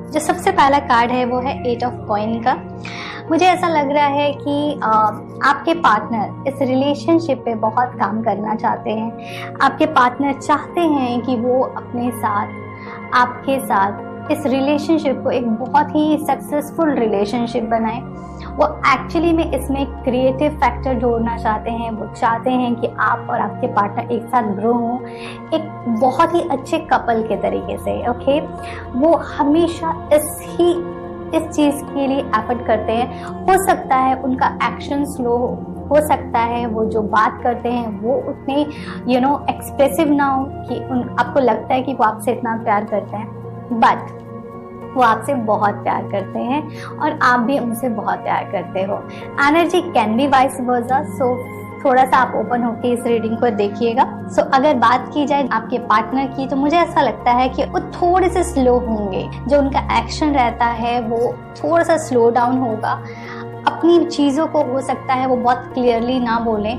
जो सबसे पहला कार्ड है वो है 8 ऑफ कॉइन का। मुझे ऐसा लग रहा है कि आपके पार्टनर इस रिलेशनशिप पे बहुत काम करना चाहते हैं। आपके पार्टनर चाहते हैं कि वो अपने साथ, आपके साथ इस रिलेशनशिप को एक बहुत ही सक्सेसफुल रिलेशनशिप बनाएं। वो एक्चुअली में इसमें क्रिएटिव फैक्टर जोड़ना चाहते हैं। वो चाहते हैं कि आप और आपके पार्टनर एक साथ ग्रो हों एक बहुत ही अच्छे कपल के तरीके से। ओके, वो हमेशा इस चीज़ के लिए एफर्ट करते हैं। हो सकता है उनका एक्शन स्लो हो सकता है वो जो बात करते हैं वो उतने एक्सप्रेसिव ना हो कि आपको लगता है कि वो आपसे इतना प्यार करते हैं, बट वो आपसे बहुत प्यार करते हैं और आप भी उनसे बहुत प्यार करते हो। Energy can be vice versa, so थोड़ा सा आप ओपन होकर इस रीडिंग को देखिएगा। सो अगर बात की जाए आपके पार्टनर की, तो मुझे ऐसा लगता है कि वो थोड़े से स्लो होंगे। जो उनका एक्शन रहता है वो थोड़ा सा स्लो डाउन होगा। अपनी चीज़ों को हो सकता है वो बहुत क्लियरली ना बोलें,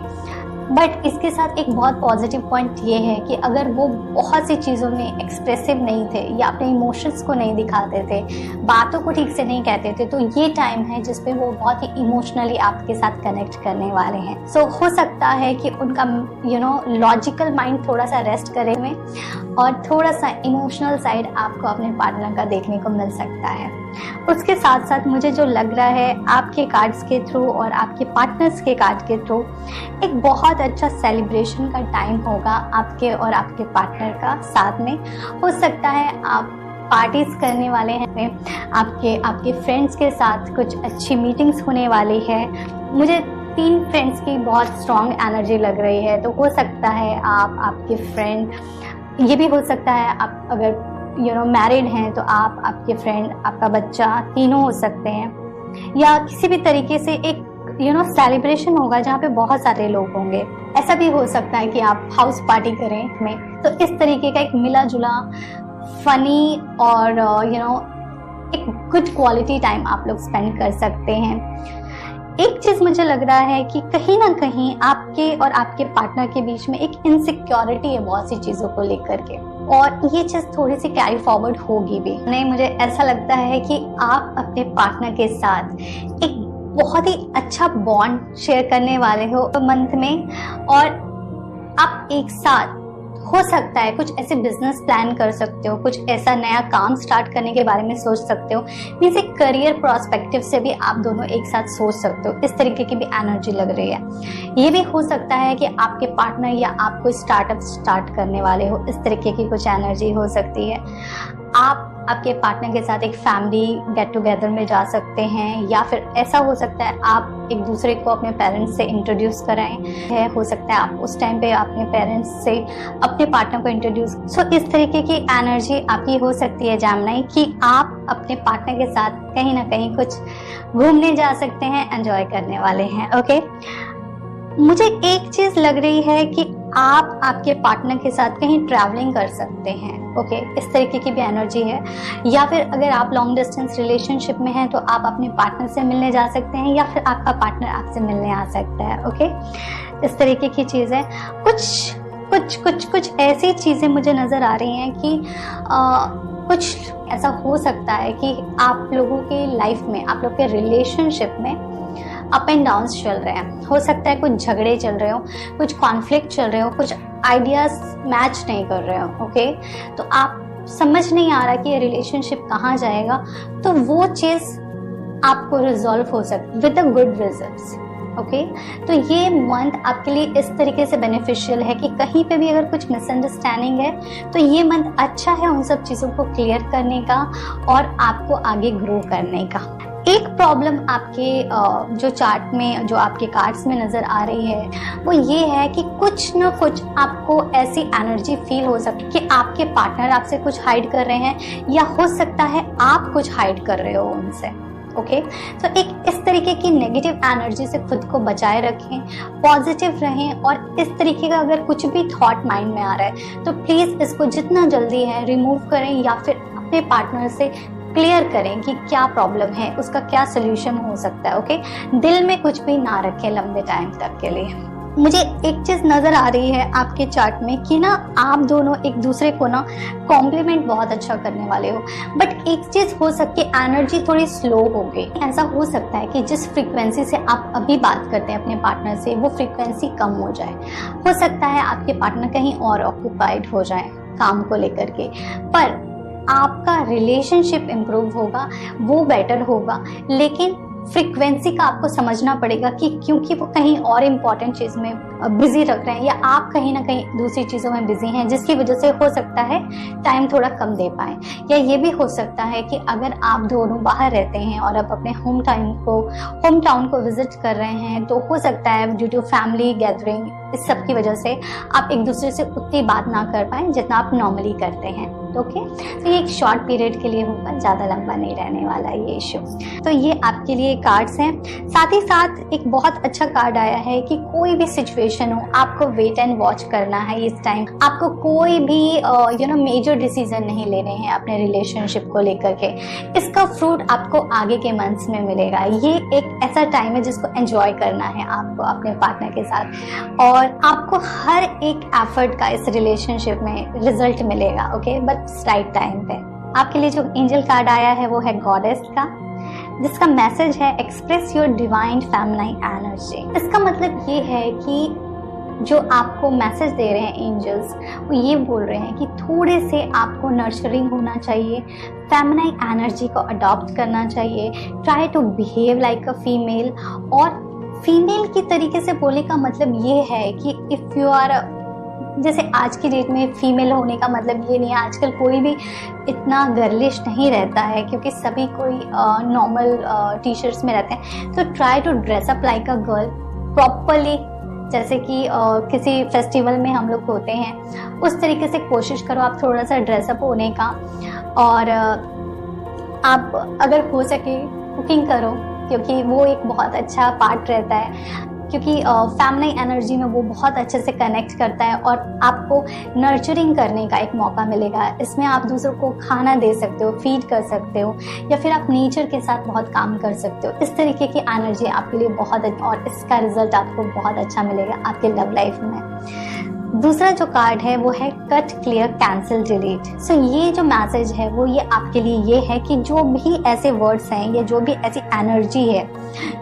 बट इसके साथ एक बहुत पॉजिटिव पॉइंट ये है कि अगर वो बहुत सी चीज़ों में एक्सप्रेसिव नहीं थे या अपने इमोशंस को नहीं दिखाते थे, बातों को ठीक से नहीं कहते थे, तो ये टाइम है जिसपे वो बहुत ही इमोशनली आपके साथ कनेक्ट करने वाले हैं। सो हो सकता है कि उनका लॉजिकल माइंड थोड़ा सा रेस्ट करे में और थोड़ा सा इमोशनल साइड आपको अपने पार्टनर का देखने को मिल सकता है। उसके साथ साथ मुझे जो लग रहा है आपके कार्ड्स के थ्रू और आपके पार्टनर्स के कार्ड के थ्रू एक बहुत अच्छा सेलिब्रेशन का टाइम होगा आपके और आपके पार्टनर का साथ में। हो सकता है आप पार्टीज करने वाले हैं, आपके फ्रेंड्स के साथ कुछ अच्छी मीटिंग्स होने वाली है। मुझे 3 फ्रेंड्स की बहुत स्ट्रॉन्ग एनर्जी लग रही है, तो हो सकता है आपके फ्रेंड, ये भी हो सकता है आप अगर मैरिड हैं तो आप, आपके फ्रेंड, आपका बच्चा, तीनों हो सकते हैं, या किसी भी तरीके से एक सेलिब्रेशन होगा जहाँ पे बहुत सारे लोग होंगे। ऐसा भी हो सकता है कि आप हाउस पार्टी करें में, तो इस तरीके का एक मिला जुला फनी और एक गुड क्वालिटी टाइम आप लोग स्पेंड कर सकते हैं। एक चीज मुझे लग रहा है कि कहीं ना कहीं आपके और आपके पार्टनर के बीच में एक इनसिक्योरिटी है बहुत सी चीजों को लेकर के, और ये चीज थोड़ी सी कैरी फॉरवर्ड होगी भी नहीं। मुझे ऐसा लगता है कि आप अपने पार्टनर के साथ एक बहुत ही अच्छा बॉन्ड शेयर करने वाले हो मंथ में, और आप एक साथ हो सकता है कुछ ऐसे बिजनेस प्लान कर सकते हो, कुछ ऐसा नया काम स्टार्ट करने के बारे में सोच सकते हो। मीन्स एक करियर प्रोस्पेक्टिव से भी आप दोनों एक साथ सोच सकते हो। इस तरीके की भी एनर्जी लग रही है। ये भी हो सकता है कि आपके पार्टनर या आप कोई स्टार्टअप स्टार्ट करने वाले हो, इस तरीके की कुछ एनर्जी हो सकती है। आप आपके पार्टनर के साथ एक फैमिली गेट टुगेदर में जा सकते हैं, या फिर ऐसा हो सकता है आप एक दूसरे को अपने पेरेंट्स से इंट्रोड्यूस कराएं है। हो सकता है आप उस टाइम पे अपने पेरेंट्स से अपने पार्टनर को इंट्रोड्यूस। सो इस तरीके की एनर्जी आपकी हो सकती है जामनाई, कि आप अपने पार्टनर के साथ कहीं ना कहीं कुछ घूमने जा सकते हैं, एंजॉय करने वाले हैं। ओके, मुझे एक चीज लग रही है कि आप आपके पार्टनर के साथ कहीं ट्रैवलिंग कर सकते हैं। ओके, इस तरीके की भी एनर्जी है। या फिर अगर आप लॉन्ग डिस्टेंस रिलेशनशिप में हैं तो आप अपने पार्टनर से मिलने जा सकते हैं, या फिर आपका पार्टनर आपसे मिलने आ सकता है। ओके, इस तरीके की चीजें कुछ ऐसी चीजें मुझे नजर आ रही हैं कि कुछ ऐसा हो सकता है कि आप लोगों के लाइफ में, आप लोग के रिलेशनशिप में अप एंड डाउन्स चल रहे हैं। हो सकता है कुछ झगड़े चल रहे हो, कुछ कॉन्फ्लिक्ट चल रहे हो, कुछ आइडियाज मैच नहीं कर रहे हो। ओके, तो आप समझ नहीं आ रहा कि ये रिलेशनशिप कहाँ जाएगा, तो वो चीज आपको रिजॉल्व हो सकती है with a good results. Okay, तो ये मंथ आपके लिए इस तरीके से बेनिफिशियल है कि कहीं पे भी अगर कुछ मिसअंडरस्टैंडिंग है तो ये मंथ अच्छा है उन सब चीज़ों को क्लियर करने का और आपको आगे ग्रो करने का। एक प्रॉब्लम आपके जो चार्ट में, जो आपके कार्ड्स में नज़र आ रही है, वो ये है कि कुछ ना कुछ आपको ऐसी एनर्जी फील हो सकती है कि आपके पार्टनर आपसे कुछ हाइड कर रहे हैं, या हो सकता है आप कुछ हाइड कर रहे हो उनसे। ओके, तो एक इस तरीके की नेगेटिव एनर्जी से खुद को बचाए रखें, पॉजिटिव रहें, और इस तरीके का अगर कुछ भी थॉट माइंड में आ रहा है तो प्लीज़ इसको जितना जल्दी है रिमूव करें, या फिर अपने पार्टनर से क्लियर करें कि क्या प्रॉब्लम है, उसका क्या सोल्यूशन हो सकता है। ओके, दिल में कुछ भी ना रखें लंबे टाइम तक के लिए। मुझे एक चीज नजर आ रही है आपके चार्ट में कि ना आप दोनों एक दूसरे को ना कॉम्प्लीमेंट बहुत अच्छा करने वाले हो, बट एक चीज हो सकती है एनर्जी थोड़ी स्लो हो गई। ऐसा हो सकता है कि जिस फ्रीक्वेंसी से आप अभी बात करते हैं अपने पार्टनर से वो फ्रीक्वेंसी कम हो जाए। हो सकता है आपके पार्टनर कहीं और ऑक्यूपाइड हो जाए काम को लेकर के, पर आपका रिलेशनशिप इम्प्रूव होगा, वो बेटर होगा। लेकिन फ्रीक्वेंसी का आपको समझना पड़ेगा कि क्योंकि वो कहीं और इम्पॉर्टेंट चीज में बिजी रख रहे हैं या आप कहीं ना कहीं दूसरी चीजों में बिजी हैं, जिसकी वजह से हो सकता है टाइम थोड़ा कम दे पाए। या ये भी हो सकता है कि अगर आप दोनों बाहर रहते हैं और आप अपने होम टाउन को विजिट कर रहे हैं, तो हो सकता है ड्यू टू फैमिली गैदरिंग इस सब की वजह से आप एक दूसरे से उतनी बात ना कर पाए जितना आप नॉर्मली करते हैं। ओके, तो ये एक शॉर्ट पीरियड के लिए होगा, ज़्यादा लंबा नहीं रहने वाला ये इशू। तो ये आपके लिए कार्ड्स हैं। साथ ही साथ एक बहुत अच्छा कार्ड आया है कि कोई भी सिचुएशन हो आपको वेट एंड वॉच करना है इस टाइम। आपको कोई भी मेजर डिसीजन नहीं लेने हैं अपने रिलेशनशिप को लेकर के। इसका फ्रूट आपको आगे के मंथ्स में मिलेगा। ये एक ऐसा टाइम है जिसको एंजॉय करना है आपको अपने पार्टनर के साथ, और आपको हर एक एफर्ट का इस रिलेशनशिप में रिजल्ट मिलेगा। ओके, बट राइट टाइम पे। आपके लिए जो एंजल कार्ड आया है वो है गॉडेस का, जिसका मैसेज है express your divine feminine energy. इसका मतलब ये है कि जो आपको मैसेज दे रहे हैं एंजल्स, वो ये बोल रहे हैं कि थोड़े से आपको नर्चरिंग होना चाहिए, फेमिनाइन एनर्जी को अडॉप्ट करना चाहिए, try to behave like a female. और फीमेल की तरीके से बोलने का मतलब ये है कि इफ़ यू आर, जैसे आज की डेट में फीमेल होने का मतलब ये नहीं है, आजकल कोई भी इतना गर्लिश नहीं रहता है क्योंकि सभी कोई नॉर्मल टी शर्ट्स में रहते हैं। तो try to dress up like a girl properly, जैसे कि किसी फेस्टिवल में हम लोग होते हैं उस तरीके से कोशिश करो आप थोड़ा सा ड्रेसअप होने का। और आप अगर हो सके कुकिंग करो, क्योंकि वो एक बहुत अच्छा पार्ट रहता है, क्योंकि फेमिनिन एनर्जी में वो बहुत अच्छे से कनेक्ट करता है और आपको नर्चरिंग करने का एक मौका मिलेगा। इसमें आप दूसरों को खाना दे सकते हो, फीड कर सकते हो, या फिर आप नेचर के साथ बहुत काम कर सकते हो। इस तरीके की एनर्जी आपके लिए बहुत और इसका रिजल्ट आपको बहुत अच्छा मिलेगा आपके लव लाइफ में। दूसरा जो कार्ड है वो है कट, क्लियर, कैंसिल, डिलीट। सो ये जो मैसेज है वो ये आपके लिए ये है कि जो भी ऐसे वर्ड्स हैं या जो भी ऐसी एनर्जी है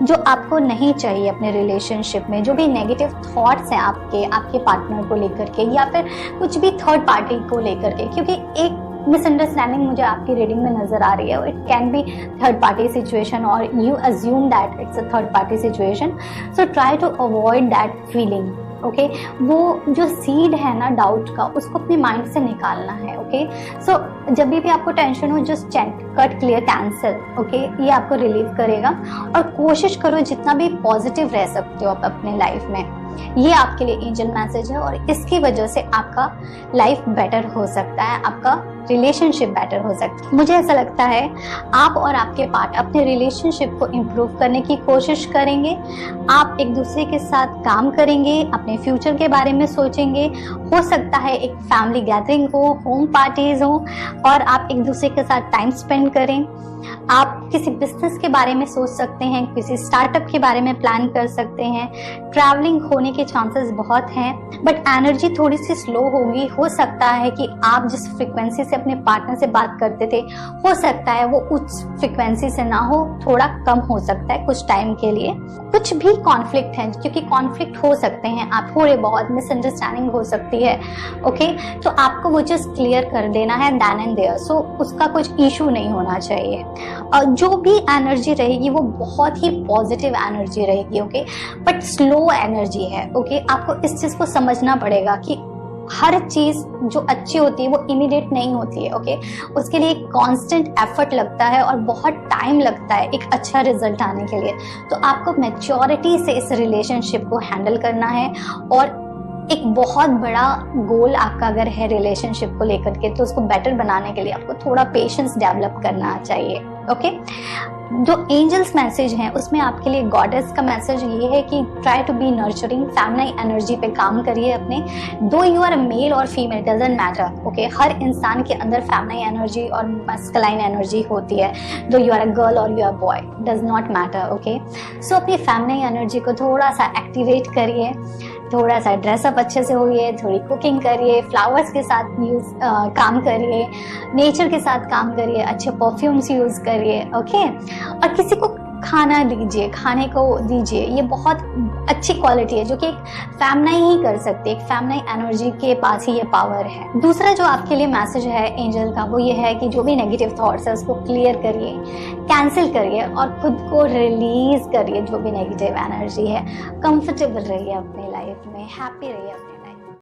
जो आपको नहीं चाहिए अपने रिलेशनशिप में, जो भी नेगेटिव थॉट्स हैं आपके पार्टनर को लेकर के या फिर कुछ भी थर्ड पार्टी को लेकर के, क्योंकि एक मिसअंडरस्टैंडिंग मुझे आपकी रीडिंग में नजर आ रही है। It can be third party situation और you assume that it's a third party situation, so try to avoid that feeling. Okay, वो जो सीड है ना डाउट का, उसको अपने माइंड से निकालना है। ओके, सो जब भी आपको टेंशन हो just check cut, clear, cancel. Okay, ये आपको रिलीव करेगा और कोशिश करो जितना भी पॉजिटिव रह सकते हो आप अपने लाइफ में। ये आपके लिए एंजल मैसेज है और इसकी वजह से आपका लाइफ बेटर हो सकता है, आपका रिलेशनशिप बेटर हो सकता है। मुझे ऐसा लगता है आप और आपके पार्टनर अपने रिलेशनशिप को इम्प्रूव करने की कोशिश करेंगे। आप एक दूसरे के साथ काम करेंगे, अपने फ्यूचर के बारे में सोचेंगे। हो सकता है एक फैमिली गैदरिंग हो, होम पार्टीज हो और आप एक दूसरे के साथ टाइम स्पेंड करें। आप किसी बिजनेस के बारे में सोच सकते हैं, किसी स्टार्टअप के बारे में प्लान कर सकते हैं। ट्रैवलिंग होने के चांसेस बहुत हैं, बट एनर्जी थोड़ी सी स्लो होगी। हो सकता है कि आप जिस फ्रीक्वेंसी से अपने पार्टनर से बात करते थे, हो सकता है वो उस फ्रीक्वेंसी से ना हो, थोड़ा कम हो सकता है कुछ टाइम के लिए। कुछ भी कॉन्फ्लिक्ट है, क्योंकि कॉन्फ्लिक्ट हो सकते हैं, आप थोड़े बहुत मिसअंडरस्टैंडिंग हो सकती है। ओके, तो आपको वो चीज क्लियर कर देना है देन एंड देयर, सो उसका कुछ इशू नहीं होना चाहिए। जो भी एनर्जी रहेगी वो बहुत ही पॉजिटिव एनर्जी रहेगी। ओके, बट स्लो एनर्जी है। ओके, आपको इस चीज को समझना पड़ेगा कि हर चीज जो अच्छी होती है वो इमीडिएट नहीं होती है। ओके, उसके लिए एक कांस्टेंट एफर्ट लगता है और बहुत टाइम लगता है एक अच्छा रिजल्ट आने के लिए। तो आपको मैच्योरिटी से इस रिलेशनशिप को हैंडल करना है और एक बहुत बड़ा गोल आपका अगर है रिलेशनशिप को लेकर के, तो उसको बेटर बनाने के लिए आपको थोड़ा पेशेंस डेवलप करना चाहिए। ओके, जो एंजल्स मैसेज हैं उसमें आपके लिए गॉडेस का मैसेज ये है कि try to be nurturing, feminine energy पे काम करिए अपने। दो यू आर मेल और फीमेल डजंट मैटर। ओके, हर इंसान के अंदर फेमिनाइन एनर्जी और मैस्कुलाइन एनर्जी होती है। Though you are a girl और you are boy, does not matter. Okay, so अपनी फेमिनाइन एनर्जी को थोड़ा सा एक्टिवेट करिए, थोड़ा सा ड्रेसअप अच्छे से होइए, थोड़ी कुकिंग करिए, फ्लावर्स के साथ काम करिए, नेचर के साथ काम करिए, अच्छे परफ्यूम्स यूज़ करिए, ओके। और किसी को खाना दीजिए, खाने को दीजिए, ये बहुत अच्छी क्वालिटी है जो कि एक फैमिनाई ही कर सकती है, एक फैमिनाई एनर्जी के पास ही ये पावर है। दूसरा जो आपके लिए मैसेज है एंजल का, वो ये है कि जो भी नेगेटिव थॉट्स है उसको क्लियर करिए, कैंसिल करिए और खुद को रिलीज करिए जो भी नेगेटिव एनर्जी है। कंफर्टेबल रहिए अपनी लाइफ में, हैप्पी रहिए अपने